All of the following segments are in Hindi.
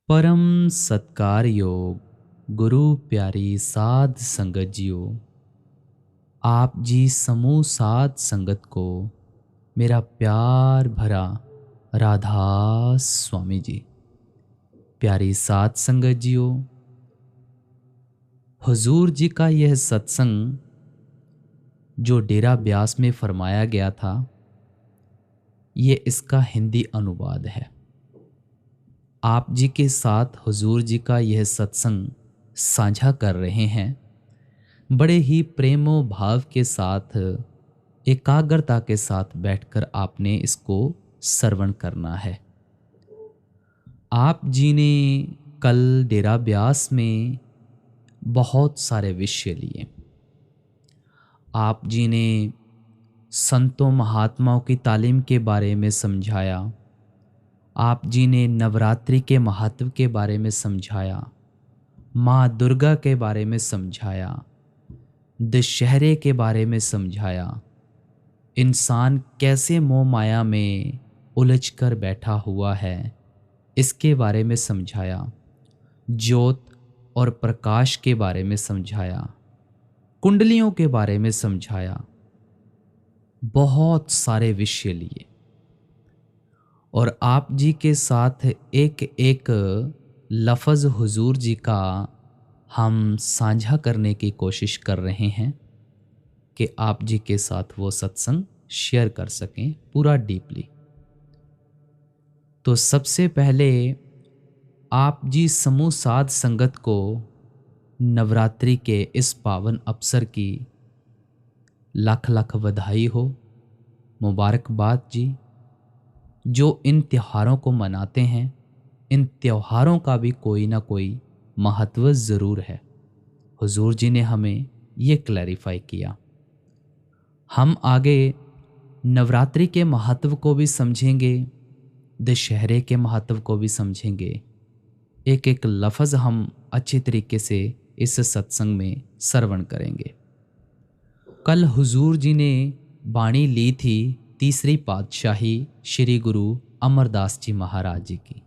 परम सत्कार योग गुरु प्यारी साध संगत जियो। आप जी समूह साध संगत को मेरा प्यार भरा राधा स्वामी जी। प्यारी साध संगत जियो, हुजूर जी का यह सत्संग जो डेरा ब्यास में फरमाया गया था, ये इसका हिंदी अनुवाद है। आप जी के साथ हुजूर जी का यह सत्संग साझा कर रहे हैं। बड़े ही प्रेमो भाव के साथ, एकाग्रता के साथ बैठकर आपने इसको श्रवण करना है। आप जी ने कल डेरा ब्यास में बहुत सारे विषय लिए। आप जी ने संतों महात्माओं की तालीम के बारे में समझाया। आप जी ने नवरात्रि के महत्व के बारे में समझाया, माँ दुर्गा के बारे में समझाया, दशहरे के बारे में समझाया। इंसान कैसे मोह माया में उलझकर बैठा हुआ है, इसके बारे में समझाया। ज्योत और प्रकाश के बारे में समझाया, कुंडलियों के बारे में समझाया। बहुत सारे विषय लिए और आप जी के साथ एक एक लफ्ज़ हुजूर जी का हम साझा करने की कोशिश कर रहे हैं कि आप जी के साथ वो सत्संग शेयर कर सकें पूरा डीपली। तो सबसे पहले आप जी समूह साध संगत को नवरात्रि के इस पावन अवसर की लाख लाख बधाई हो, मुबारकबाद जी। जो इन त्योहारों को मनाते हैं, इन त्योहारों का भी कोई ना कोई महत्व ज़रूर है। हुजूर जी ने हमें ये क्लैरिफाई किया। हम आगे नवरात्रि के महत्व को भी समझेंगे, दशहरे के महत्व को भी समझेंगे। एक एक लफ्ज़ हम अच्छी तरीके से इस सत्संग में श्रवण करेंगे। कल हुजूर जी ने बाणी ली थी तीसरी पातशाही श्री गुरु अमरदास जी महाराज जी की,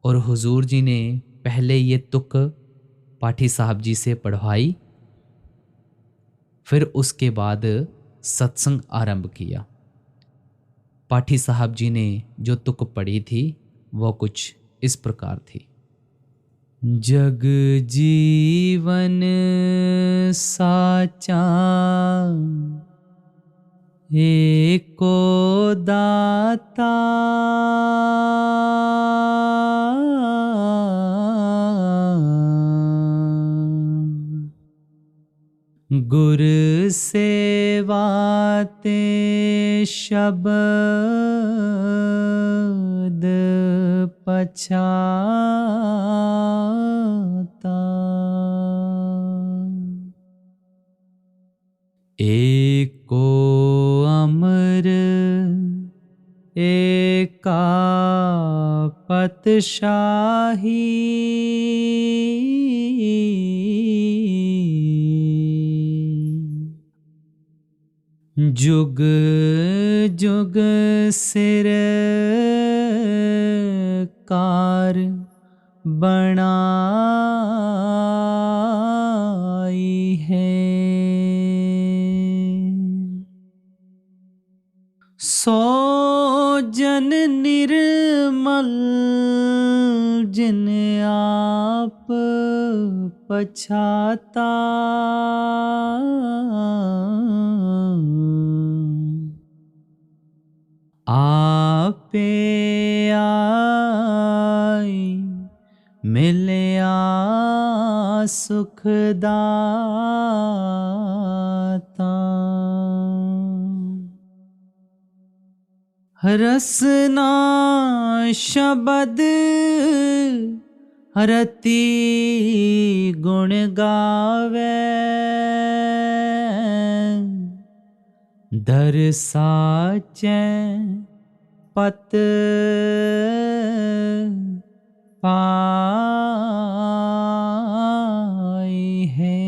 और हुजूर जी ने पहले ये तुक पाठी साहब जी से पढ़वाई, फिर उसके बाद सत्संग आरंभ किया। पाठी साहब जी ने जो तुक पढ़ी थी वो कुछ इस प्रकार थी। जग जीवन साचा एको दाता, गुर सेवा ते शब्द पछाता, एको अमर एका पतशाही, जुग जुग सिर कार बनाई है, सो जन निर्मल जिन आप पछाता, आपे आई मिलया सुखदाता, रसना शब्द रति गुण गावे, दर साचे पत पाई है।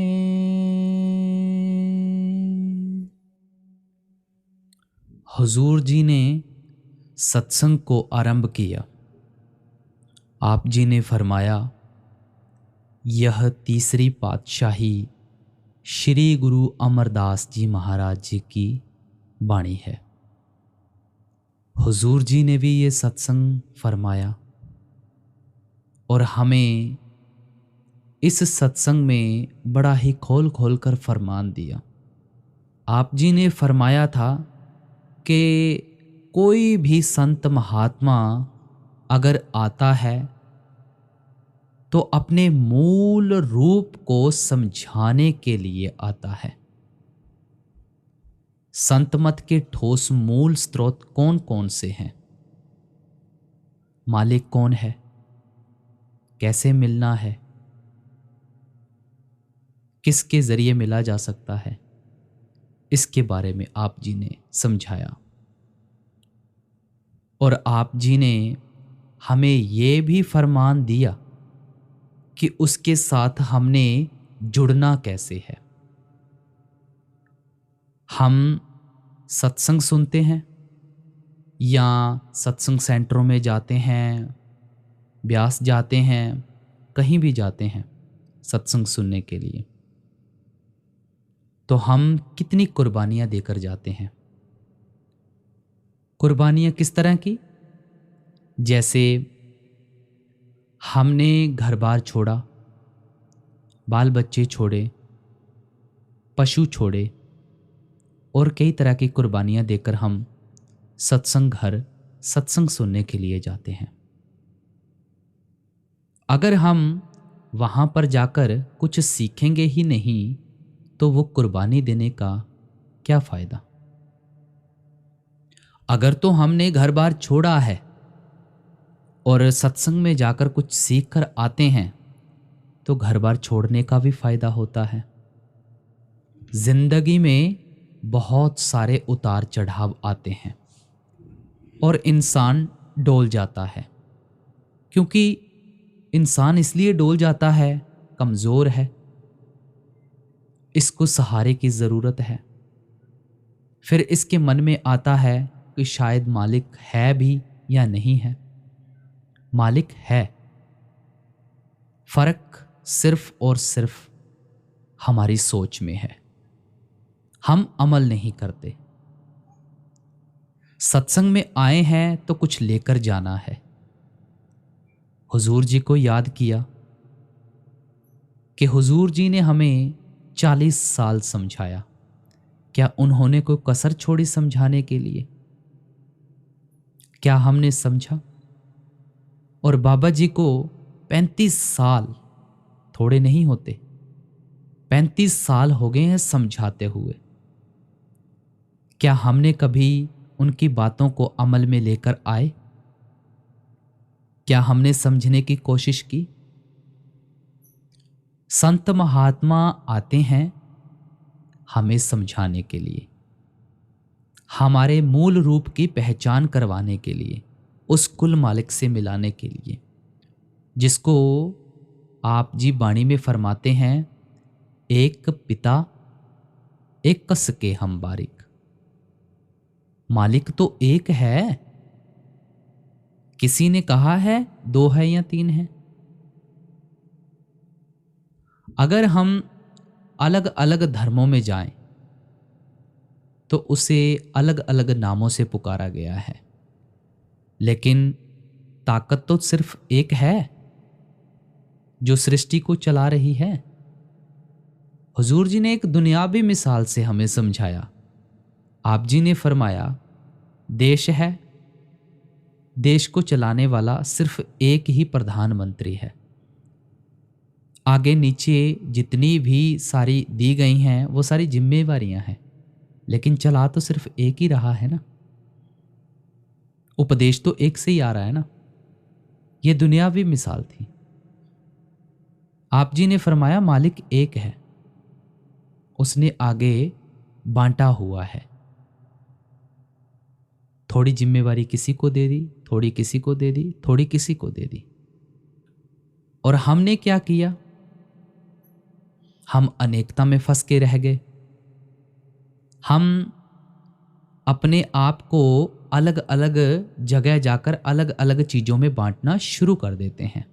हुजूर जी ने सत्संग को आरंभ किया आप जी ने फरमाया, यह तीसरी पातशाही श्री गुरु अमरदास जी महाराज जी की वाणी है। हुजूर जी ने भी ये सत्संग फरमाया और हमें इस सत्संग में बड़ा ही खोल खोल कर फरमान दिया। आप जी ने फरमाया था कि कोई भी संत महात्मा अगर आता है तो अपने मूल रूप को समझाने के लिए आता है। संत मत के ठोस मूल स्रोत कौन कौन से हैं? मालिक कौन है? कैसे मिलना है? किसके जरिए मिला जा सकता है? इसके बारे में आप जी ने समझाया और आप जी ने हमें ये भी फरमान दिया कि उसके साथ हमने जुड़ना कैसे है। हम सत्संग सुनते हैं या सत्संग सेंटरों में जाते हैं, ब्यास जाते हैं, कहीं भी जाते हैं सत्संग सुनने के लिए, तो हम कितनी कुर्बानियां देकर जाते हैं। कुर्बानियां किस तरह की? जैसे हमने घर बार छोड़ा, बाल बच्चे छोड़े, पशु छोड़े और कई तरह की कुर्बानियां देकर हम सत्संग घर, सत्संग सुनने के लिए जाते हैं। अगर हम वहां पर जाकर कुछ सीखेंगे ही नहीं तो वो कुर्बानी देने का क्या फायदा? अगर तो हमने घर बार छोड़ा है और सत्संग में जाकर कुछ सीख कर आते हैं तो घर बार छोड़ने का भी फायदा होता है। जिंदगी में बहुत सारे उतार चढ़ाव आते हैं और इंसान डोल जाता है, क्योंकि इंसान इसलिए डोल जाता है, कमजोर है, इसको सहारे की जरूरत है। फिर इसके मन में आता है कि शायद मालिक है भी या नहीं है। मालिक है, फर्क सिर्फ और सिर्फ हमारी सोच में है। हम अमल नहीं करते। सत्संग में आए हैं तो कुछ लेकर जाना है। हुजूर जी को याद किया कि हुजूर जी ने हमें 40 साल समझाया। क्या उन्होंने कोई कसर छोड़ी समझाने के लिए? क्या हमने समझा? और बाबा जी को 35 साल थोड़े नहीं होते, 35 साल हो गए हैं समझाते हुए। क्या हमने कभी उनकी बातों को अमल में लेकर आए? क्या हमने समझने की कोशिश की? संत महात्मा आते हैं हमें समझाने के लिए, हमारे मूल रूप की पहचान करवाने के लिए, उस कुल मालिक से मिलाने के लिए, जिसको आप जी वाणी में फरमाते हैं, एक पिता एक कस के हम बारिक। मालिक तो एक है। किसी ने कहा है 2 है या 3 है। अगर हम अलग अलग धर्मों में जाएं तो उसे अलग अलग नामों से पुकारा गया है, लेकिन ताकत तो सिर्फ एक है जो सृष्टि को चला रही है। हुजूर जी ने एक दुनियावी मिसाल से हमें समझाया। आप जी ने फरमाया, देश है, देश को चलाने वाला सिर्फ एक ही प्रधानमंत्री है। आगे नीचे जितनी भी सारी दी गई हैं वो सारी जिम्मेवारियां हैं, लेकिन चला तो सिर्फ एक ही रहा है ना। उपदेश तो एक से ही आ रहा है ना। ये दुनियावी मिसाल थी। आप जी ने फरमाया मालिक एक है, उसने आगे बांटा हुआ है। थोड़ी जिम्मेवारी किसी को दे दी, थोड़ी किसी को दे दी, थोड़ी किसी को दे दी। और हमने क्या किया? हम अनेकता में फंस के रह गए। हम अपने आप को अलग अलग जगह जाकर अलग अलग चीज़ों में बांटना शुरू कर देते हैं।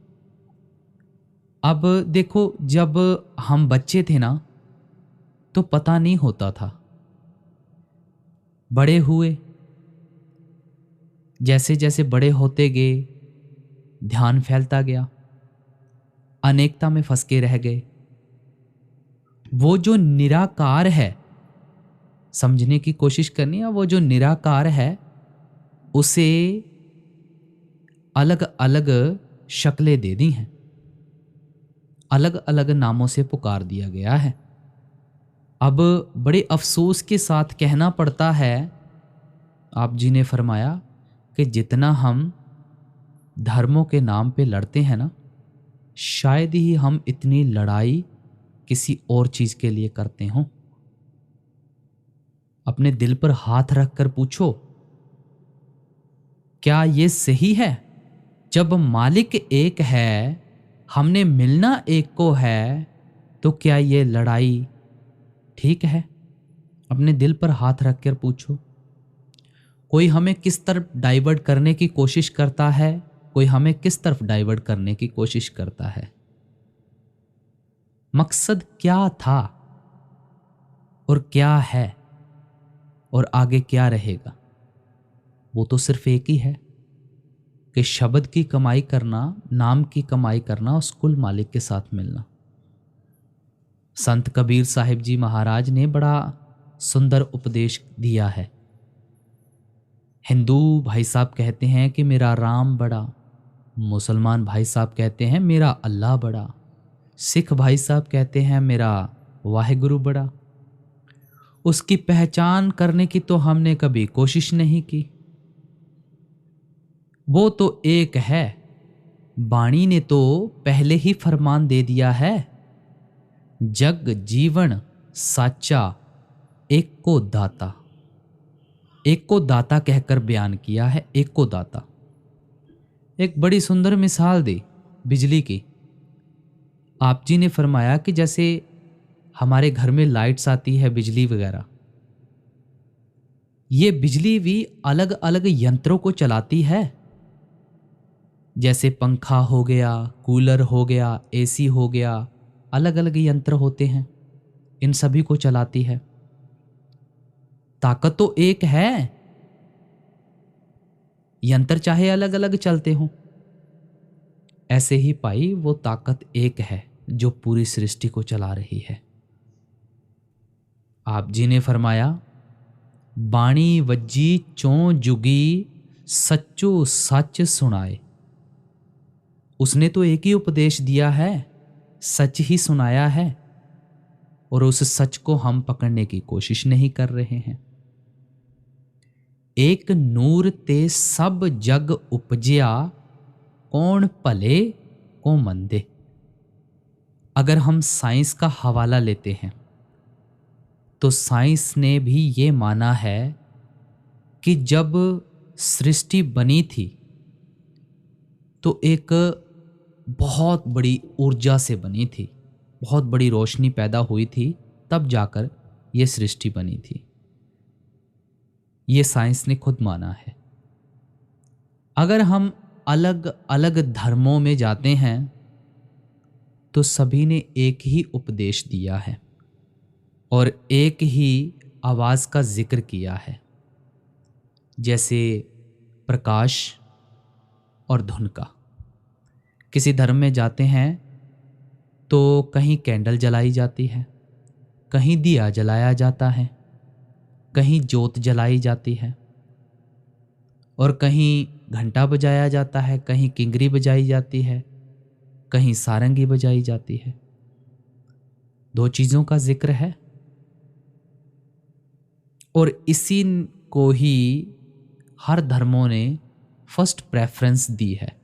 अब देखो, जब हम बच्चे थे ना तो पता नहीं होता था। बड़े हुए, जैसे जैसे बड़े होते गए ध्यान फैलता गया, अनेकता में फंस के रह गए। वो जो निराकार है, समझने की कोशिश करनी है, वो जो निराकार है उसे अलग अलग शक्लें दे दी हैं, अलग अलग नामों से पुकार दिया गया है। अब बड़े अफसोस के साथ कहना पड़ता है, आप जी ने फरमाया कि जितना हम धर्मों के नाम पे लड़ते हैं ना, शायद ही हम इतनी लड़ाई किसी और चीज के लिए करते हों। अपने दिल पर हाथ रखकर पूछो, क्या ये सही है? जब मालिक एक है, हमने मिलना एक को है, तो क्या ये लड़ाई ठीक है? अपने दिल पर हाथ रखकर पूछो। कोई हमें किस तरफ डाइवर्ट करने की कोशिश करता है, कोई हमें किस तरफ डाइवर्ट करने की कोशिश करता है। मकसद क्या था और क्या है और आगे क्या रहेगा, वो तो सिर्फ एक ही है कि शब्द की कमाई करना, नाम की कमाई करना, उस कुल मालिक के साथ मिलना। संत कबीर साहिब जी महाराज ने बड़ा सुंदर उपदेश दिया है। हिंदू भाई साहब कहते हैं कि मेरा राम बड़ा, मुसलमान भाई साहब कहते हैं मेरा अल्लाह बड़ा, सिख भाई साहब कहते हैं मेरा वाहिगुरु बड़ा। उसकी पहचान करने की तो हमने कभी कोशिश नहीं की। वो तो एक है। वाणी ने तो पहले ही फरमान दे दिया है, जग जीवन साचा एक को दाता। एक को दाता कहकर बयान किया है, एक को दाता। एक बड़ी सुंदर मिसाल दी बिजली की। आप जी ने फरमाया कि जैसे हमारे घर में लाइट्स आती है, बिजली वगैरह, ये बिजली भी अलग अलग यंत्रों को चलाती है। जैसे पंखा हो गया, कूलर हो गया, एसी हो गया, अलग अलग यंत्र होते हैं, इन सभी को चलाती है। ताकत तो एक है, यंत्र चाहे अलग अलग चलते हों। ऐसे ही पाई वो ताकत एक है जो पूरी सृष्टि को चला रही है। आप जी ने फरमाया, बाणी वज्जी चों जुगी सच्चो सच सुनाए। उसने तो एक ही उपदेश दिया है, सच ही सुनाया है, और उस सच को हम पकड़ने की कोशिश नहीं कर रहे हैं। एक नूर ते सब जग उपजिया, कौन भले को मंदे। अगर हम साइंस का हवाला लेते हैं तो साइंस ने भी ये माना है कि जब सृष्टि बनी थी तो एक बहुत बड़ी ऊर्जा से बनी थी, बहुत बड़ी रोशनी पैदा हुई थी, तब जाकर यह सृष्टि बनी थी। ये साइंस ने खुद माना है। अगर हम अलग अलग धर्मों में जाते हैं तो सभी ने एक ही उपदेश दिया है और एक ही आवाज का जिक्र किया है, जैसे प्रकाश और धुन का। किसी धर्म में जाते हैं तो कहीं कैंडल जलाई जाती है, कहीं दिया जलाया जाता है, कहीं जोत जलाई जाती है, और कहीं घंटा बजाया जाता है, कहीं किंगरी बजाई जाती है, कहीं सारंगी बजाई जाती है। दो चीजों का जिक्र है और इसी को ही हर धर्मों ने फर्स्ट प्रेफरेंस दी है।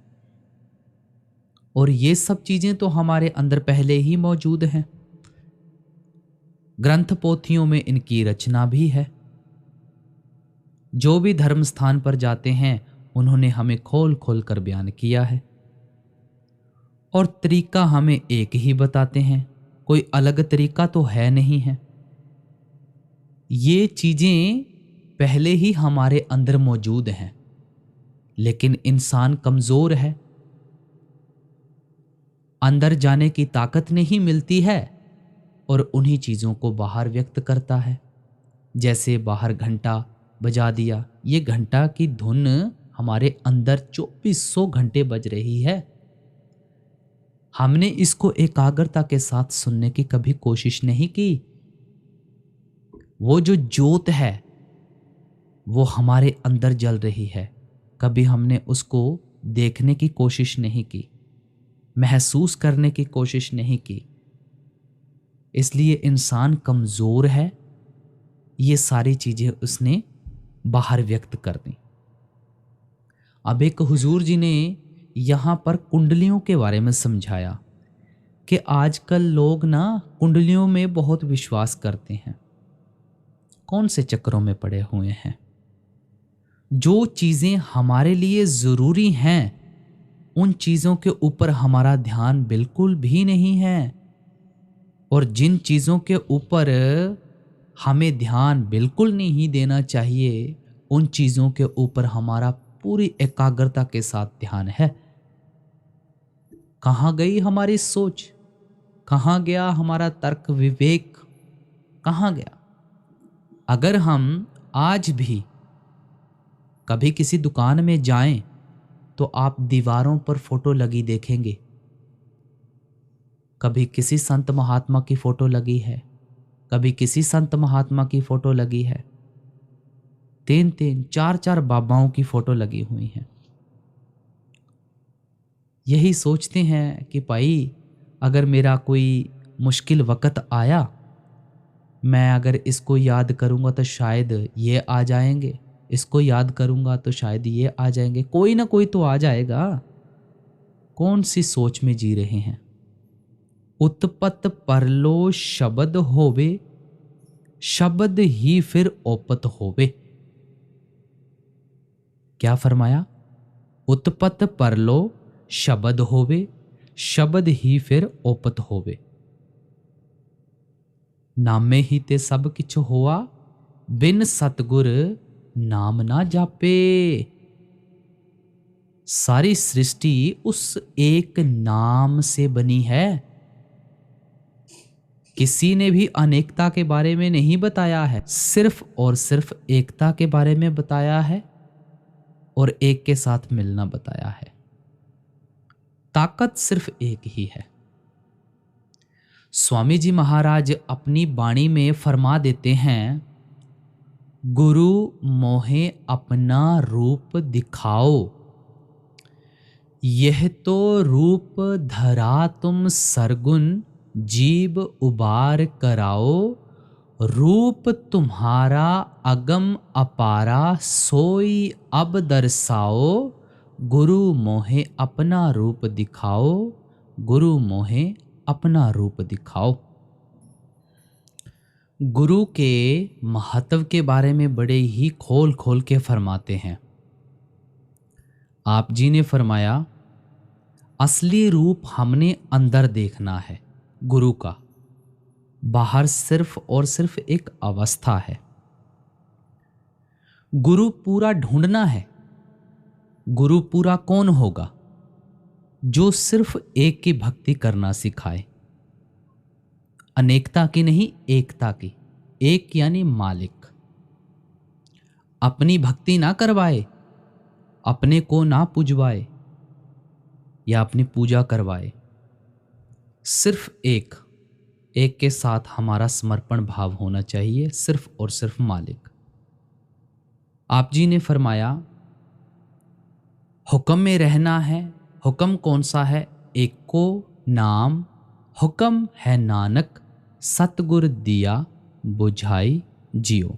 और ये सब चीजें तो हमारे अंदर पहले ही मौजूद हैं। ग्रंथ पोथियों में इनकी रचना भी है। जो भी धर्म स्थान पर जाते हैं उन्होंने हमें खोल खोल कर बयान किया है, और तरीका हमें एक ही बताते हैं, कोई अलग तरीका तो है नहीं है। ये चीजें पहले ही हमारे अंदर मौजूद हैं, लेकिन इंसान कमजोर है, अंदर जाने की ताकत नहीं मिलती है और उन्हीं चीजों को बाहर व्यक्त करता है। जैसे बाहर घंटा बजा दिया, ये घंटा की धुन हमारे अंदर 2400 घंटे बज रही है। हमने इसको एकाग्रता के साथ सुनने की कभी कोशिश नहीं की। वो जो ज्योत है वो हमारे अंदर जल रही है, कभी हमने उसको देखने की कोशिश नहीं की, महसूस करने की कोशिश नहीं की। इसलिए इंसान कमजोर है, ये सारी चीजें उसने बाहर व्यक्त कर दी। अब एक हुजूर जी ने यहां पर कुंडलियों के बारे में समझाया कि आजकल लोग ना कुंडलियों में बहुत विश्वास करते हैं। कौन से चक्रों में पड़े हुए हैं? जो चीजें हमारे लिए जरूरी हैं उन चीजों के ऊपर हमारा ध्यान बिल्कुल भी नहीं है, और जिन चीजों के ऊपर हमें ध्यान बिल्कुल नहीं देना चाहिए उन चीजों के ऊपर हमारा पूरी एकाग्रता के साथ ध्यान है। कहाँ गई हमारी सोच? कहाँ गया हमारा तर्क विवेक? कहाँ गया? अगर हम आज भी कभी किसी दुकान में जाएं तो आप दीवारों पर फोटो लगी देखेंगे। कभी किसी संत महात्मा की फोटो लगी है, कभी किसी संत महात्मा की फोटो लगी है, 3-3 4-4 बाबाओं की फोटो लगी हुई हैं। यही सोचते हैं कि भाई अगर मेरा कोई मुश्किल वक़्त आया, मैं अगर इसको याद करूँगा तो शायद ये आ जाएंगे, इसको याद करूँगा तो शायद ये आ जाएंगे, कोई ना कोई तो आ जाएगा। कौन सी सोच में जी रहे हैं? उत्पत परलो शब्द होवे, शब्द ही फिर ओपत होवे। क्या फरमाया? उत्पत परलो शब्द होवे, शब्द ही फिर ओपत होवे। नामे ही ते सब किछ होआ, बिन सतगुर नाम ना जापे। सारी सृष्टि उस एक नाम से बनी है। किसी ने भी अनेकता के बारे में नहीं बताया है, सिर्फ और सिर्फ एकता के बारे में बताया है और एक के साथ मिलना बताया है। ताकत सिर्फ एक ही है। स्वामी जी महाराज अपनी वाणी में फरमा देते हैं, गुरु मोहे अपना रूप दिखाओ, यह तो रूप धरा तुम सरगुन जीव उबार कराओ। रूप तुम्हारा अगम अपारा सोई अब दर्शाओ। गुरु मोहे अपना रूप दिखाओ, गुरु मोहे अपना रूप दिखाओ। गुरु के महत्व के बारे में बड़े ही खोल खोल के फरमाते हैं। आप जी ने फरमाया, असली रूप हमने अंदर देखना है गुरु का, बाहर सिर्फ और सिर्फ एक अवस्था है। गुरु पूरा ढूंढना है। गुरु पूरा कौन होगा? जो सिर्फ एक की भक्ति करना सिखाए, अनेकता की नहीं, एकता की। एक यानी मालिक। अपनी भक्ति ना करवाए, अपने को ना पूजवाए या अपनी पूजा करवाए, सिर्फ एक के साथ हमारा समर्पण भाव होना चाहिए, सिर्फ और सिर्फ मालिक। आप जी ने फरमाया, हुक्म में रहना है। हुक्म कौन सा है? एक को नाम हुक्म है नानक, सतगुर दिया बुझाई जियो।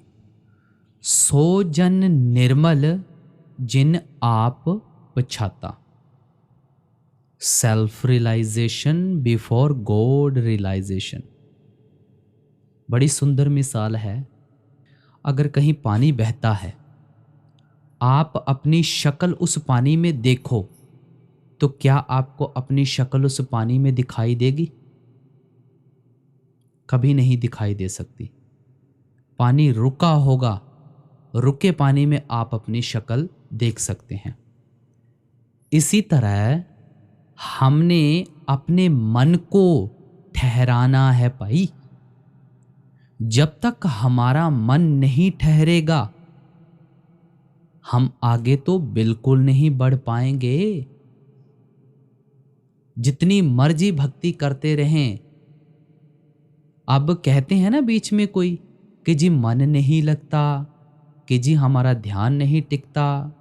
सो जन निर्मल जिन आप पछाता। Self realisation before God realisation. बड़ी सुंदर मिसाल है। अगर कहीं पानी बहता है, आप अपनी शक्ल उस पानी में देखो तो क्या आपको अपनी शक्ल उस पानी में दिखाई देगी? कभी नहीं दिखाई दे सकती। पानी रुका होगा, रुके पानी में आप अपनी शक्ल देख सकते हैं। इसी तरह हमने अपने मन को ठहराना है भाई। जब तक हमारा मन नहीं ठहरेगा हम आगे तो बिल्कुल नहीं बढ़ पाएंगे। जितनी मर्जी भक्ति करते रहें, अब कहते हैं ना बीच में कोई कि जी मन नहीं लगता, कि जी हमारा ध्यान नहीं टिकता,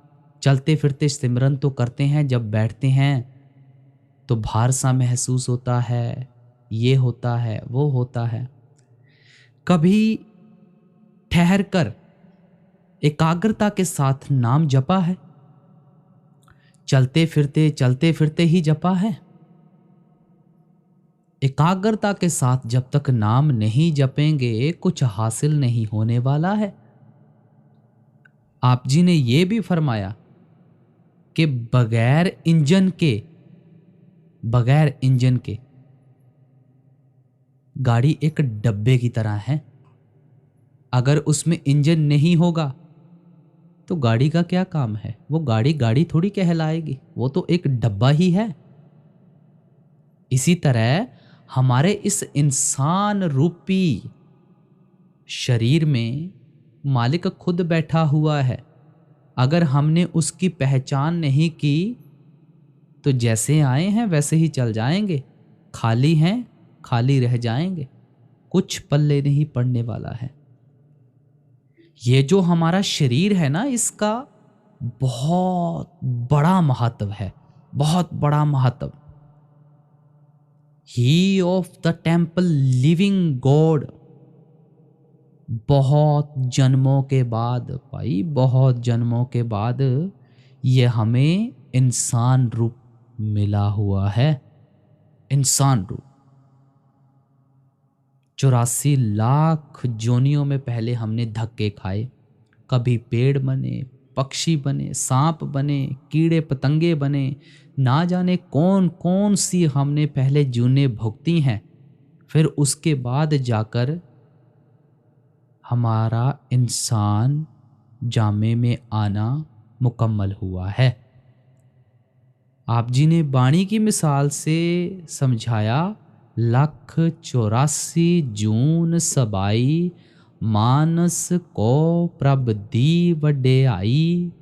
चलते फिरते सिमरन तो करते हैं, जब बैठते हैं तो भार सा महसूस होता है, ये होता है वो होता है। कभी ठहर कर एकाग्रता के साथ नाम जपा है? चलते फिरते ही जपा है? एकाग्रता के साथ जब तक नाम नहीं जपेंगे कुछ हासिल नहीं होने वाला है। आप जी ने यह भी फरमाया कि बगैर इंजन के गाड़ी एक डब्बे की तरह है। अगर उसमें इंजन नहीं होगा तो गाड़ी का क्या काम है? वो गाड़ी थोड़ी कहलाएगी, वो तो एक डब्बा ही है। इसी तरह हमारे इस इंसान रूपी शरीर में मालिक खुद बैठा हुआ है। अगर हमने उसकी पहचान नहीं की तो जैसे आए हैं वैसे ही चल जाएंगे, खाली हैं खाली रह जाएंगे, कुछ पल्ले नहीं पड़ने वाला है। ये जो हमारा शरीर है ना, इसका बहुत बड़ा महत्व है, बहुत बड़ा महत्व। He of the temple living God. बहुत जन्मों के बाद भाई, बहुत जन्मों के बाद ये हमें इंसान रूप मिला हुआ है। इंसान रूप 84 लाख जोनियों में पहले हमने धक्के खाए। कभी पेड़ बने, पक्षी बने, सांप बने, कीड़े पतंगे बने, ना जाने कौन कौन सी हमने पहले जूने भुगती हैं। फिर उसके बाद जाकर हमारा इंसान जामे में आना मुकम्मल हुआ है। आप जी ने बाणी की मिसाल से समझाया, 184 जून सबाई मानस को प्रभ दी वड्याई।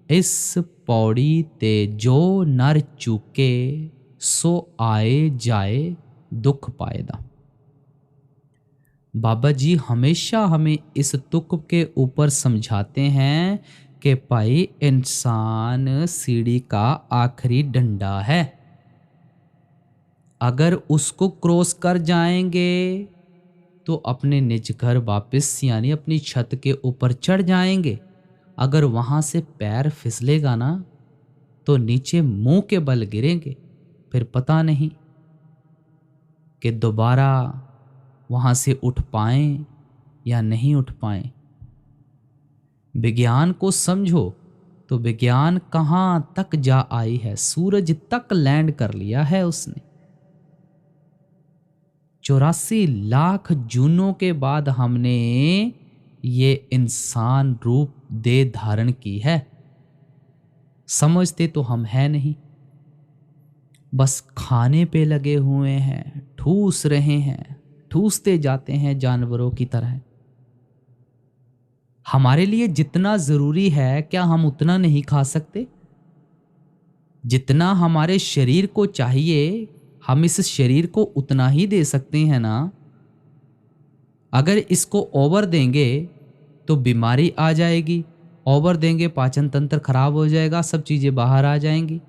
इस पौड़ी ते जो नर चूके सो आए जाए दुख पाएदा। बाबा जी हमेशा हमें इस तुक के ऊपर समझाते हैं कि भाई इंसान सीढ़ी का आखिरी डंडा है। अगर उसको क्रॉस कर जाएंगे तो अपने निज घर वापस यानी अपनी छत के ऊपर चढ़ जाएंगे। अगर वहां से पैर फिसलेगा ना तो नीचे मुंह के बल गिरेंगे। फिर पता नहीं कि दोबारा वहां से उठ पाएं या नहीं उठ पाएं। विज्ञान को समझो तो विज्ञान कहां तक जा आई है, सूरज तक लैंड कर लिया है उसने। 84 लाख जूनों के बाद हमने ये इंसान रूप देह धारण की है। समझते तो हम हैं नहीं, बस खाने पे लगे हुए हैं, ठूस रहे हैं, ठूसते जाते हैं जानवरों की तरह। हमारे लिए जितना जरूरी है क्या हम उतना नहीं खा सकते? जितना हमारे शरीर को चाहिए हम इस शरीर को उतना ही दे सकते हैं ना। अगर इसको ओवर देंगे तो बीमारी आ जाएगी, ओवर देंगे पाचन तंत्र खराब हो जाएगा, सब चीजें बाहर आ जाएंगी।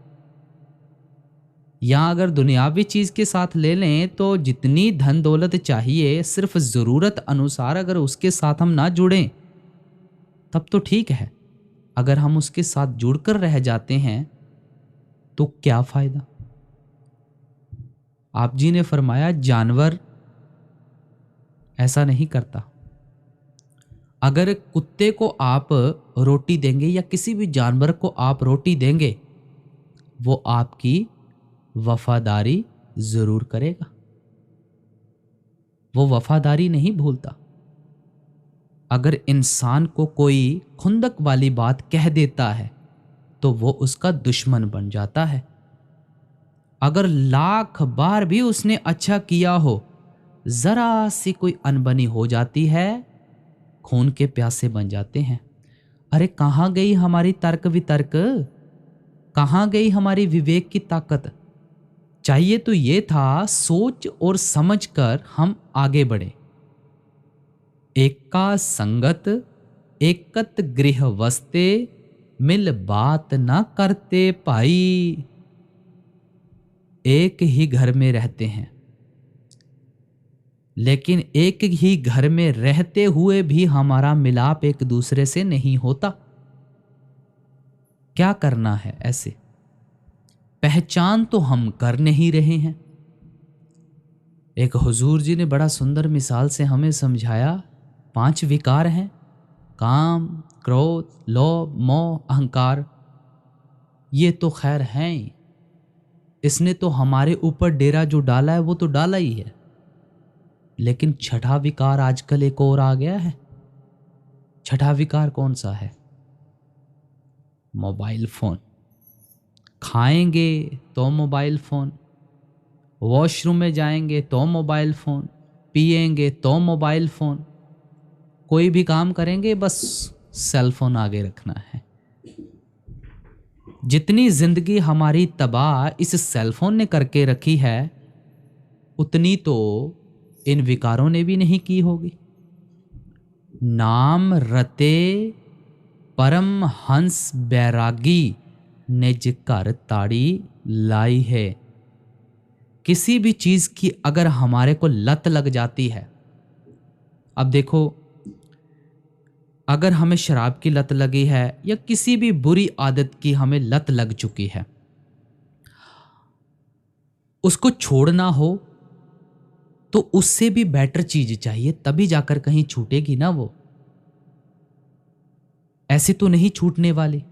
या अगर दुनियावी चीज के साथ ले लें तो जितनी धन दौलत चाहिए सिर्फ जरूरत अनुसार अगर उसके साथ हम ना जुड़ें तब तो ठीक है। अगर हम उसके साथ जुड़कर रह जाते हैं तो क्या फायदा? आप जी ने फरमाया जानवर ऐसा नहीं करता। अगर कुत्ते को आप रोटी देंगे या किसी भी जानवर को आप रोटी देंगे वो आपकी वफादारी जरूर करेगा, वो वफादारी नहीं भूलता। अगर इंसान को कोई खुंदक वाली बात कह देता है तो वो उसका दुश्मन बन जाता है। अगर लाख बार भी उसने अच्छा किया हो, जरा सी कोई अनबनी हो जाती है, खून के प्यासे बन जाते हैं। अरे कहाँ गई हमारी तर्क वितर्क, कहाँ गई हमारी विवेक की ताकत। चाहिए तो ये था सोच और समझ कर हम आगे बढ़े। एका संगत एकत गृह वसते, मिल बात ना करते भाई। एक ही घर में रहते हैं, लेकिन एक ही घर में रहते हुए भी हमारा मिलाप एक दूसरे से नहीं होता। क्या करना है ऐसे? पहचान तो हम कर नहीं रहे हैं। एक हुजूर जी ने बड़ा सुंदर मिसाल से हमें समझाया, 5 विकार हैं, काम, क्रोध, लोभ, मोह, अहंकार। ये तो खैर हैं ही। इसने तो हमारे ऊपर डेरा जो डाला है वो तो डाला ही है। लेकिन छठा विकार आजकल एक और आ गया है। छठा विकार कौन सा है? Mobile phone. खाएंगे तो मोबाइल फोन, वॉशरूम में जाएंगे तो मोबाइल फोन, पिएंगे तो मोबाइल फोन, कोई भी काम करेंगे बस सेल फोन आगे रखना है। जितनी जिंदगी हमारी तबाह इस सेल फोन ने करके रखी है, उतनी तो इन विकारों ने भी नहीं की होगी। नाम रते परम हंस बैरागी, निज घर ताड़ी लाई है। किसी भी चीज की अगर हमारे को लत लग जाती है, अब देखो, अगर हमें शराब की लत लगी है या किसी भी बुरी आदत की हमें लत लग चुकी है, उसको छोड़ना हो तो उससे भी बेटर चीज चाहिए, तभी जाकर कहीं छूटेगी ना वो। ऐसे तो नहीं छूटने वाली।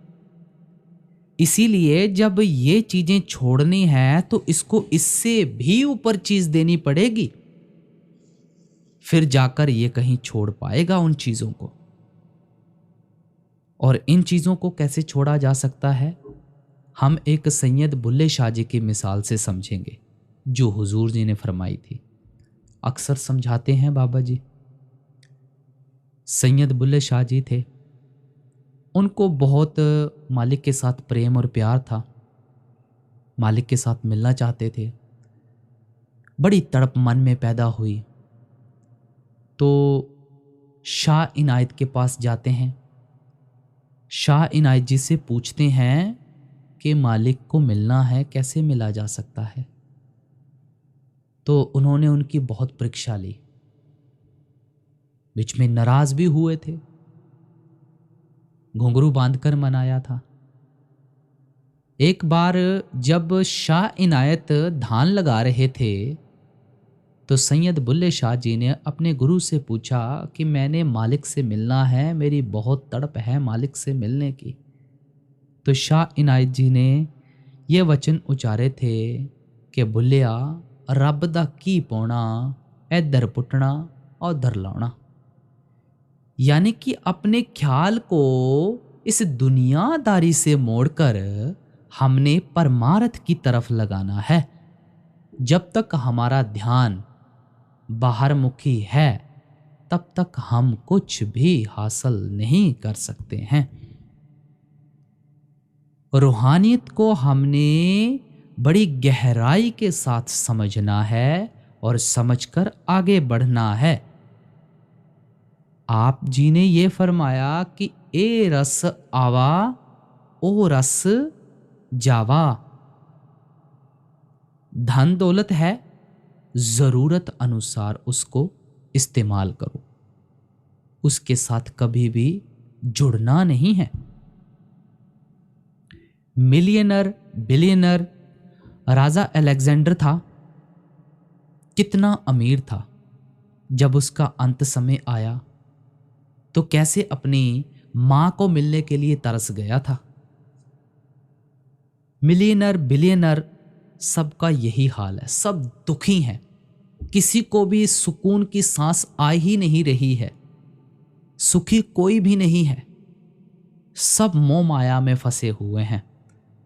इसीलिए जब ये चीजें छोड़नी है तो इसको इससे भी ऊपर चीज देनी पड़ेगी, फिर जाकर ये कहीं छोड़ पाएगा उन चीजों को। और इन चीजों को कैसे छोड़ा जा सकता है, हम एक सैयद बुल्ले शाह जी की मिसाल से समझेंगे, जो हुजूर जी ने फरमाई थी। अक्सर समझाते हैं बाबा जी। सैयद बुल्ले शाह जी थे, उनको बहुत मालिक के साथ प्रेम और प्यार था, मालिक के साथ मिलना चाहते थे। बड़ी तड़प मन में पैदा हुई तो शाह इनायत के पास जाते हैं। शाह इनायत जी से पूछते हैं कि मालिक को मिलना है, कैसे मिला जा सकता है। तो उन्होंने उनकी बहुत परीक्षा ली, बीच में नाराज भी हुए थे, घुंघरू बांधकर मनाया था। एक बार जब शाह इनायत धान लगा रहे थे तो सैयद बुल्ले शाह जी ने अपने गुरु से पूछा कि मैंने मालिक से मिलना है, मेरी बहुत तड़प है मालिक से मिलने की। तो शाह इनायत जी ने ये वचन उचारे थे कि बुल्लिया, रब दा की पौना, इधर पुटना और उधर लाना। यानी कि अपने ख्याल को इस दुनियादारी से मोड़कर हमने परमार्थ की तरफ लगाना है। जब तक हमारा ध्यान बाहर मुखी है तब तक हम कुछ भी हासिल नहीं कर सकते हैं। रूहानियत को हमने बड़ी गहराई के साथ समझना है और समझकर आगे बढ़ना है। आप जी ने ये फरमाया कि ए रस आवा ओ रस जावा। धन दौलत है, जरूरत अनुसार उसको इस्तेमाल करो, उसके साथ कभी भी जुड़ना नहीं है। मिलियनर बिलियनर राजा अलेक्जेंडर था, कितना अमीर था। जब उसका अंत समय आया तो कैसे अपनी मां को मिलने के लिए तरस गया था। मिलियनर बिलियनर सबका यही हाल है, सब दुखी हैं, किसी को भी सुकून की सांस आ ही नहीं रही है। सुखी कोई भी नहीं है, सब मोह माया में फंसे हुए हैं।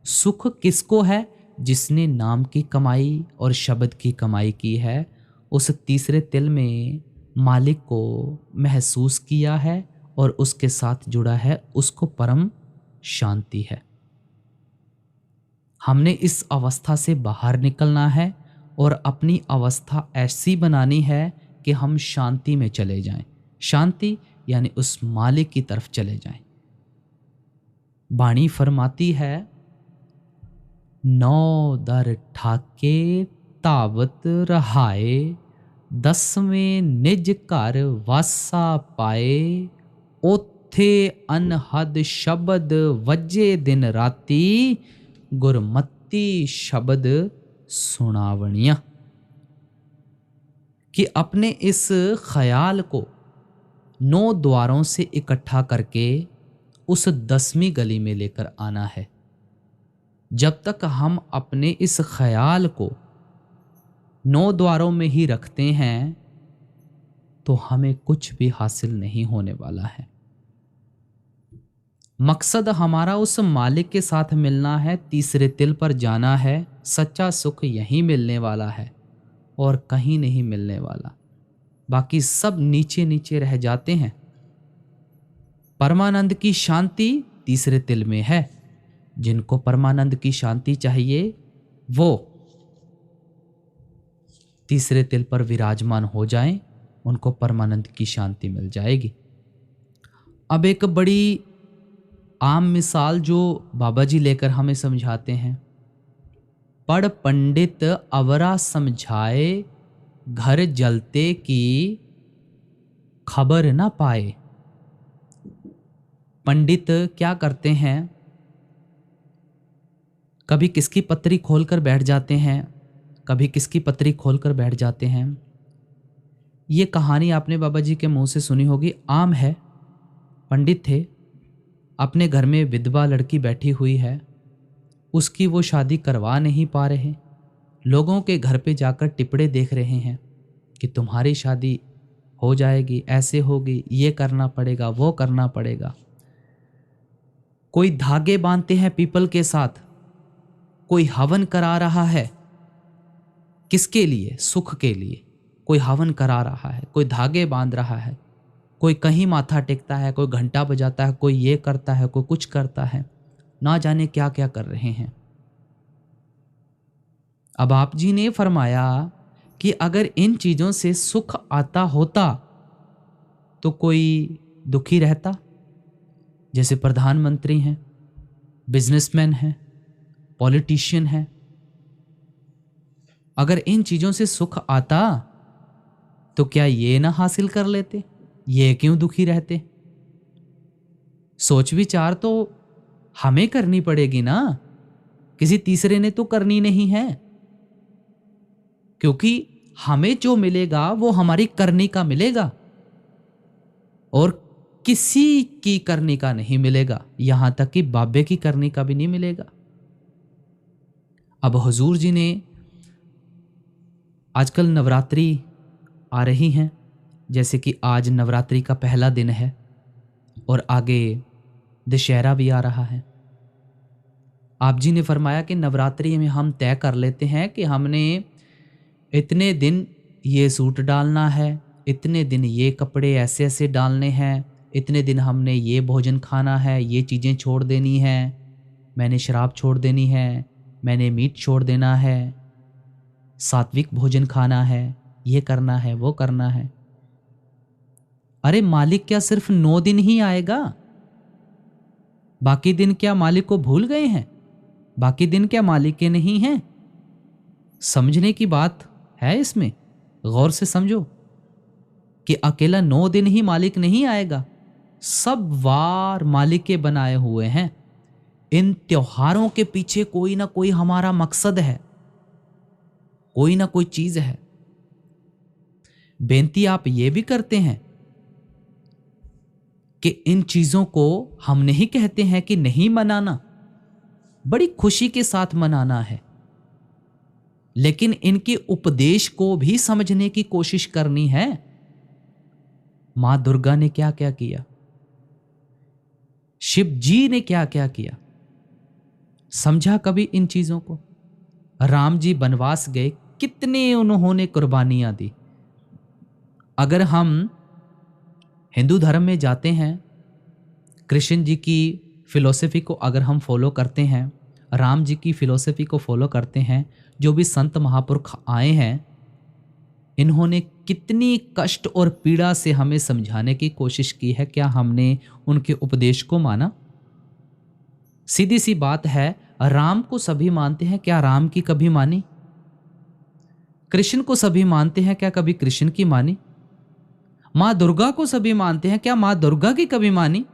सुख किसको है? जिसने नाम की कमाई और शब्द की कमाई की है, उस तीसरे तिल में मालिक को महसूस किया है और उसके साथ जुड़ा है, उसको परम शांति है। हमने इस अवस्था से बाहर निकलना है और अपनी अवस्था ऐसी बनानी है कि हम शांति में चले जाएं। शांति यानी उस मालिक की तरफ चले जाएं। वाणी फरमाती है, नौ दर ठाके तावत रहाए, दसवें निज घर वासा पाए, ओथे अनहद शब्द वजे दिन राती, गुरमती शब्द सुनावणिया। कि अपने इस ख्याल को 9 द्वारों से इकट्ठा करके उस 10वीं गली में लेकर आना है। जब तक हम अपने इस ख्याल को 9 द्वारों में ही रखते हैं तो हमें कुछ भी हासिल नहीं होने वाला है। मकसद हमारा उस मालिक के साथ मिलना है, तीसरे तिल पर जाना है। सच्चा सुख यहीं मिलने वाला है और कहीं नहीं मिलने वाला। बाकी सब नीचे नीचे रह जाते हैं। परमानंद की शांति तीसरे तिल में है। जिनको परमानंद की शांति चाहिए वो तीसरे तिल पर विराजमान हो जाएं, उनको परमानंद की शांति मिल जाएगी। अब एक बड़ी आम मिसाल जो बाबा जी लेकर हमें समझाते हैं, पढ़ पंडित अवरा समझाए, घर जलते की खबर ना पाए। पंडित क्या करते हैं, कभी किसकी पत्री खोलकर बैठ जाते हैं, कभी किसकी पत्री खोलकर बैठ जाते हैं। ये कहानी आपने बाबा जी के मुंह से सुनी होगी, आम है। पंडित थे, अपने घर में विधवा लड़की बैठी हुई है, उसकी वो शादी करवा नहीं पा रहे। लोगों के घर पे जाकर टिपड़े देख रहे हैं कि तुम्हारी शादी हो जाएगी, ऐसे होगी, ये करना पड़ेगा, वो करना पड़ेगा। कोई धागे बांधते हैं पीपल के साथ, कोई हवन करा रहा है। किसके लिए? सुख के लिए। कोई हवन करा रहा है, कोई धागे बांध रहा है, कोई कहीं माथा टेकता है, कोई घंटा बजाता है, कोई ये करता है, कोई कुछ करता है, ना जाने क्या क्या कर रहे हैं। अब आप जी ने फरमाया कि अगर इन चीजों से सुख आता होता तो कोई दुखी रहता? जैसे प्रधानमंत्री हैं, बिजनेसमैन हैं, पॉलिटिशियन हैं, अगर इन चीजों से सुख आता तो क्या ये ना हासिल कर लेते? ये क्यों दुखी रहते? सोच विचार तो हमें करनी पड़ेगी ना, किसी तीसरे ने तो करनी नहीं है। क्योंकि हमें जो मिलेगा वो हमारी करनी का मिलेगा और किसी की करनी का नहीं मिलेगा, यहां तक कि बाबे की करनी का भी नहीं मिलेगा। अब हुजूर जी ने आजकल नवरात्रि आ रही हैं, जैसे कि आज नवरात्रि का पहला दिन है और आगे दशहरा भी आ रहा है। आप जी ने फरमाया कि नवरात्रि में हम तय कर लेते हैं कि हमने इतने दिन ये सूट डालना है, इतने दिन ये कपड़े ऐसे ऐसे डालने हैं, इतने दिन हमने ये भोजन खाना है, ये चीज़ें छोड़ देनी है, मैंने शराब छोड़ देनी है, मैंने मीट छोड़ देना है, सात्विक भोजन खाना है, ये करना है, वो करना है। अरे मालिक क्या सिर्फ 9 दिन ही आएगा? बाकी दिन क्या मालिक को भूल गए हैं? बाकी दिन क्या मालिक के नहीं हैं? समझने की बात है इसमें, गौर से समझो कि अकेला 9 दिन ही मालिक नहीं आएगा, सब वार मालिक के बनाए हुए हैं। इन त्योहारों के पीछे कोई ना कोई हमारा मकसद है, कोई ना कोई चीज है। बेनती आप ये भी करते हैं कि इन चीजों को हम नहीं कहते हैं कि नहीं मनाना, बड़ी खुशी के साथ मनाना है, लेकिन इनके उपदेश को भी समझने की कोशिश करनी है। मां दुर्गा ने क्या क्या किया, शिव जी ने क्या क्या किया, समझा कभी इन चीजों को? राम जी वनवास गए, कितने उन्होंने कुर्बानियां दी। अगर हम हिंदू धर्म में जाते हैं, कृष्ण जी की फिलॉसफी को अगर हम फॉलो करते हैं, राम जी की फिलॉसफी को फॉलो करते हैं, जो भी संत महापुरुष आए हैं, इन्होंने कितनी कष्ट और पीड़ा से हमें समझाने की कोशिश की है। क्या हमने उनके उपदेश को माना? सीधी सी बात है, राम को सभी मानते हैं, क्या राम की कभी मानी? कृष्ण को सभी मानते हैं, क्या कभी कृष्ण की मानी? मां दुर्गा को सभी मानते हैं, क्या मां दुर्गा की कभी मानी?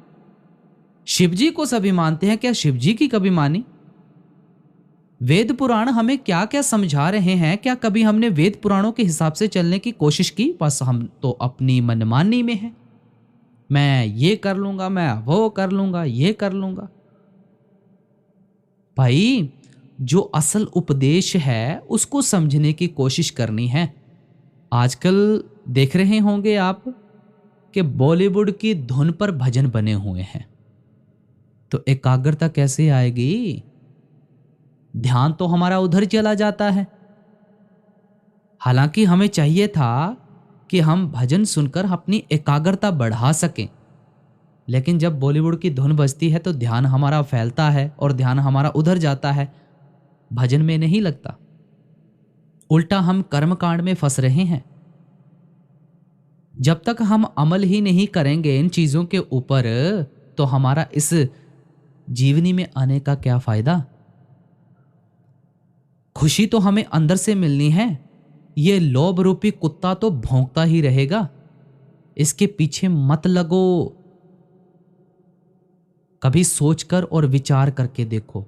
शिव जी को सभी मानते हैं, क्या शिव जी की कभी मानी? वेद पुराण हमें क्या क्या समझा रहे हैं, क्या कभी हमने वेद पुराणों के हिसाब से चलने की कोशिश की? बस हम तो अपनी मनमानी में हैं। मैं ये कर लूंगा, मैं वो कर लूंगा, ये कर लूंगा। भाई, जो असल उपदेश है उसको समझने की कोशिश करनी है। आजकल देख रहे होंगे आप कि बॉलीवुड की धुन पर भजन बने हुए हैं, तो एकाग्रता कैसे आएगी? ध्यान तो हमारा उधर चला जाता है। हालांकि हमें चाहिए था कि हम भजन सुनकर अपनी एकाग्रता बढ़ा सकें, लेकिन जब बॉलीवुड की धुन बजती है तो ध्यान हमारा फैलता है और ध्यान हमारा उधर जाता है, भजन में नहीं लगता। उल्टा हम कर्मकांड में फंस रहे हैं। जब तक हम अमल ही नहीं करेंगे इन चीजों के ऊपर, तो हमारा इस जीवनी में आने का क्या फायदा? खुशी तो हमें अंदर से मिलनी है। ये लोभ रूपी कुत्ता तो भौंकता ही रहेगा, इसके पीछे मत लगो। कभी सोचकर और विचार करके देखो।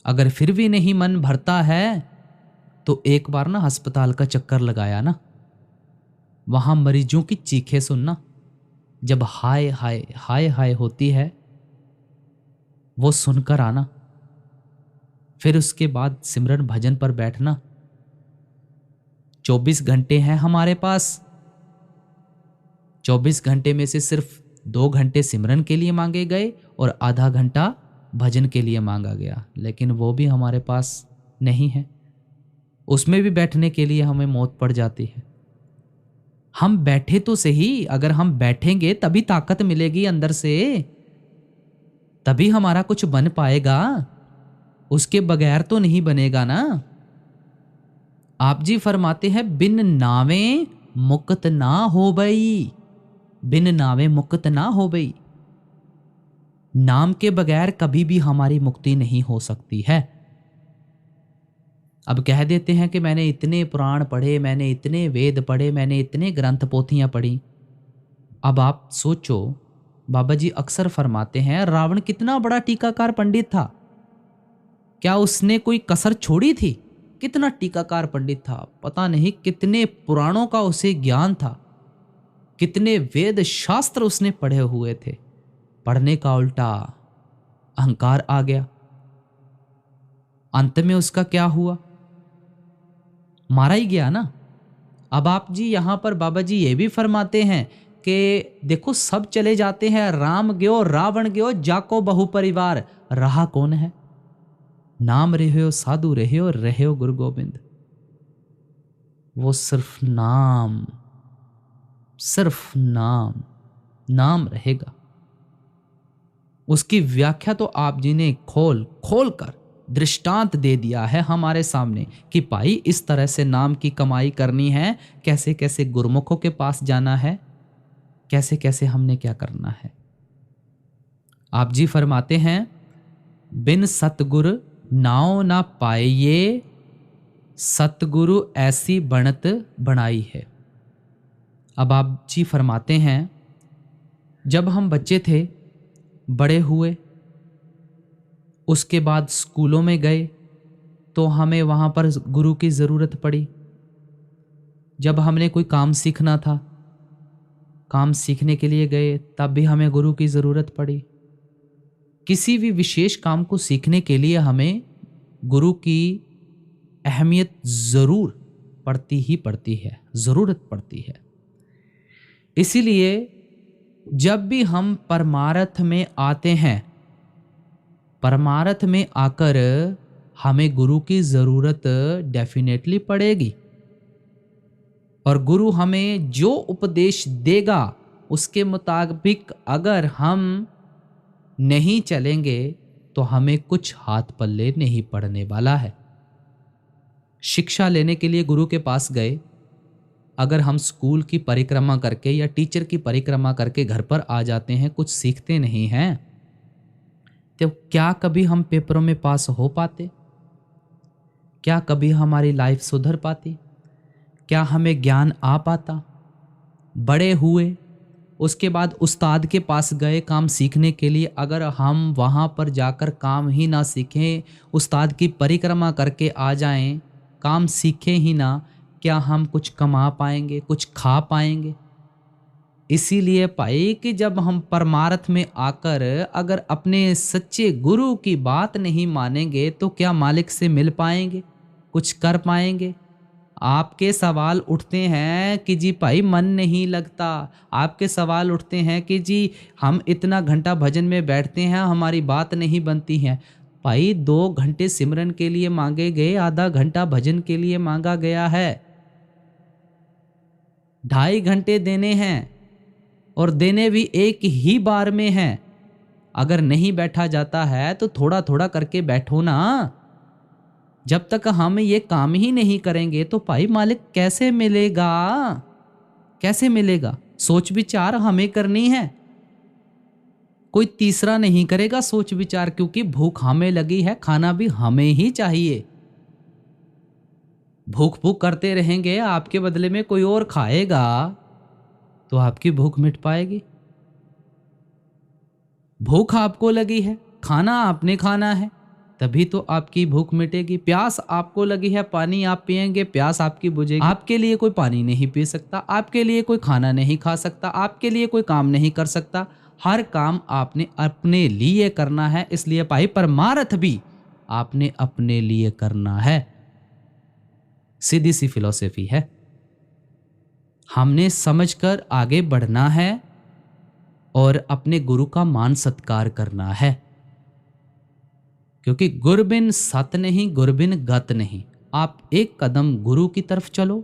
अगर फिर भी नहीं मन भरता है तो एक बार ना अस्पताल का चक्कर लगाया ना, वहां मरीजों की चीखें सुनना। जब हाय हाय हाय हाय होती है, वो सुनकर आना। फिर उसके बाद सिमरन भजन पर बैठना। 24 घंटे हैं हमारे पास। 24 घंटे में से सिर्फ 2 घंटे सिमरन के लिए मांगे गए और आधा घंटा भजन के लिए मांगा गया, लेकिन वो भी हमारे पास नहीं है। उसमें भी बैठने के लिए हमें मौत पड़ जाती है। हम बैठे तो सही, अगर हम बैठेंगे तभी ताकत मिलेगी अंदर से, तभी हमारा कुछ बन पाएगा। उसके बगैर तो नहीं बनेगा ना। आप जी फरमाते हैं, बिन नावे मुक्त ना हो बई, बिन नावे मुक्त ना हो बई। नाम के बगैर कभी भी हमारी मुक्ति नहीं हो सकती है। अब कह देते हैं कि मैंने इतने पुराण पढ़े, मैंने इतने वेद पढ़े, मैंने इतने ग्रंथ पोथियां पढ़ी। अब आप सोचो, बाबा जी अक्सर फरमाते हैं, रावण कितना बड़ा टीकाकार पंडित था, क्या उसने कोई कसर छोड़ी थी? कितना टीकाकार पंडित था, पता नहीं कितने पुराणों का उसे ज्ञान था, कितने वेद शास्त्र उसने पढ़े हुए थे। पढ़ने का उल्टा अहंकार आ गया। अंत में उसका क्या हुआ? मारा ही गया ना। अब आप जी यहां पर बाबा जी ये भी फरमाते हैं कि देखो, सब चले जाते हैं, राम गयो रावण गयो जाको बहु परिवार, रहा कौन है? नाम रहे साधु रहे गुरु गोविंद। वो सिर्फ नाम, सिर्फ नाम, नाम रहेगा। उसकी व्याख्या तो आप जी ने खोल खोल कर दृष्टांत दे दिया है हमारे सामने कि भाई इस तरह से नाम की कमाई करनी है, कैसे कैसे गुरमुखों के पास जाना है, कैसे कैसे हमने क्या करना है। आप जी फरमाते हैं, बिन सतगुरु नाव ना पाइये, सतगुरु ऐसी बनत बनाई है। अब आप जी फरमाते हैं, जब हम बच्चे थे, बड़े हुए, उसके बाद स्कूलों में गए, तो हमें वहाँ पर गुरु की ज़रूरत पड़ी। जब हमने कोई काम सीखना था, काम सीखने के लिए गए, तब भी हमें गुरु की ज़रूरत पड़ी। किसी भी विशेष काम को सीखने के लिए हमें गुरु की अहमियत ज़रूर पड़ती ही पड़ती है, ज़रूरत पड़ती है। इसीलिए जब भी हम परमार्थ में आते हैं, परमार्थ में आकर हमें गुरु की ज़रूरत डेफिनेटली पड़ेगी, और गुरु हमें जो उपदेश देगा उसके मुताबिक अगर हम नहीं चलेंगे तो हमें कुछ हाथ पल्ले नहीं पड़ने वाला है। शिक्षा लेने के लिए गुरु के पास गए, अगर हम स्कूल की परिक्रमा करके या टीचर की परिक्रमा करके घर पर आ जाते हैं, कुछ सीखते नहीं हैं, तो क्या कभी हम पेपरों में पास हो पाते? क्या कभी हमारी लाइफ सुधर पाती? क्या हमें ज्ञान आ पाता? बड़े हुए, उसके बाद उस्ताद के पास गए काम सीखने के लिए, अगर हम वहाँ पर जाकर काम ही ना सीखें, उस्ताद की परिक्रमा करके आ जाएं, काम सीखें ही ना, क्या हम कुछ कमा पाएंगे, कुछ खा पाएंगे? इसीलिए भाई कि जब हम परमार्थ में आकर अगर अपने सच्चे गुरु की बात नहीं मानेंगे तो क्या मालिक से मिल पाएंगे, कुछ कर पाएंगे? आपके सवाल उठते हैं कि जी भाई मन नहीं लगता, आपके सवाल उठते हैं कि जी हम इतना घंटा भजन में बैठते हैं, हमारी बात नहीं बनती है। भाई 2 घंटे सिमरन के लिए मांगे गए, आधा घंटा भजन के लिए मांगा गया है, 2.5 घंटे देने हैं, और देने भी एक ही बार में हैं। अगर नहीं बैठा जाता है तो थोड़ा थोड़ा करके बैठो ना। जब तक हम ये काम ही नहीं करेंगे तो भाई मालिक कैसे मिलेगा? कैसे मिलेगा? सोच विचार हमें करनी है, कोई तीसरा नहीं करेगा सोच विचार, क्योंकि भूख हमें लगी है, खाना भी हमें ही चाहिए। भूख भूख करते रहेंगे, आपके बदले में कोई और खाएगा तो आपकी भूख मिट पाएगी? भूख आपको लगी है, खाना आपने खाना है, तभी तो आपकी भूख मिटेगी। प्यास आपको लगी है, पानी आप पिएंगे, प्यास आपकी बुझेगी। आपके लिए कोई पानी नहीं पी सकता, आपके लिए कोई खाना नहीं खा सकता, आपके लिए कोई काम नहीं कर सकता। हर काम आपने अपने लिए करना है, इसलिए भाई परमार्थ भी आपने अपने लिए करना है। सीधी सी फिलॉसफी है, हमने समझकर आगे बढ़ना है और अपने गुरु का मान सत्कार करना है, क्योंकि गुर बिन सत नहीं, गुर बिन गत नहीं। आप एक कदम गुरु की तरफ चलो,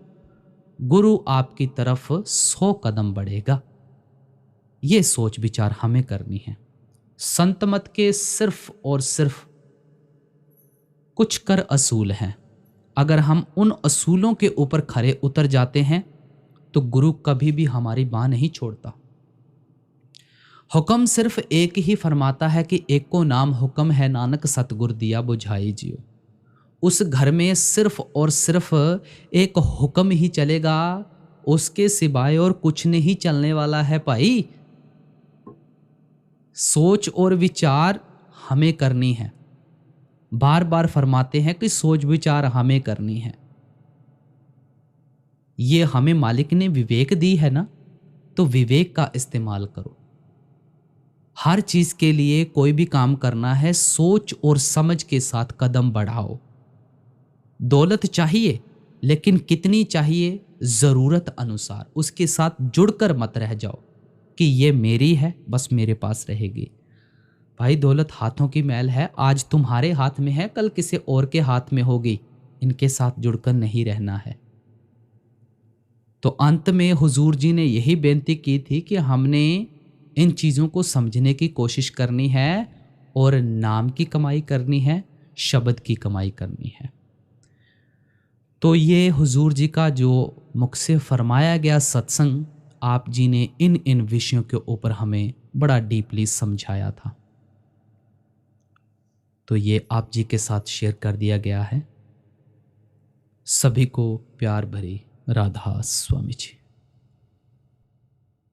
गुरु आपकी तरफ 100 कदम बढ़ेगा। ये सोच विचार हमें करनी है। संत मत के सिर्फ और सिर्फ कुछ कर असूल हैं, अगर हम उन असूलों के ऊपर खरे उतर जाते हैं तो गुरु कभी भी हमारी बाह नहीं छोड़ता। हुक्म सिर्फ एक ही फरमाता है कि एक को नाम हुक्म है, नानक सतगुर दिया बुझाई जियो। उस घर में सिर्फ और सिर्फ एक हुक्म ही चलेगा, उसके सिवाय और कुछ नहीं चलने वाला है भाई। सोच और विचार हमें करनी है, बार बार फरमाते हैं कि सोच विचार हमें करनी है। ये हमें मालिक ने विवेक दी है ना, तो विवेक का इस्तेमाल करो। हर चीज के लिए कोई भी काम करना है, सोच और समझ के साथ कदम बढ़ाओ। दौलत चाहिए, लेकिन कितनी चाहिए? जरूरत अनुसार, उसके साथ जुड़कर मत रह जाओ कि ये मेरी है बस मेरे पास रहेगी। भाई दौलत हाथों की मैल है, आज तुम्हारे हाथ में है, कल किसी और के हाथ में होगी। इनके साथ जुड़कर नहीं रहना है। तो अंत में हुजूर जी ने यही बेनती की थी कि हमने इन चीज़ों को समझने की कोशिश करनी है और नाम की कमाई करनी है, शब्द की कमाई करनी है। तो ये हुजूर जी का जो मुख से फरमाया गया सत्संग, आप जी ने इन इन विषयों के ऊपर हमें बड़ा डीपली समझाया था, तो ये आप जी के साथ शेयर कर दिया गया है। सभी को प्यार भरी राधा स्वामी जी।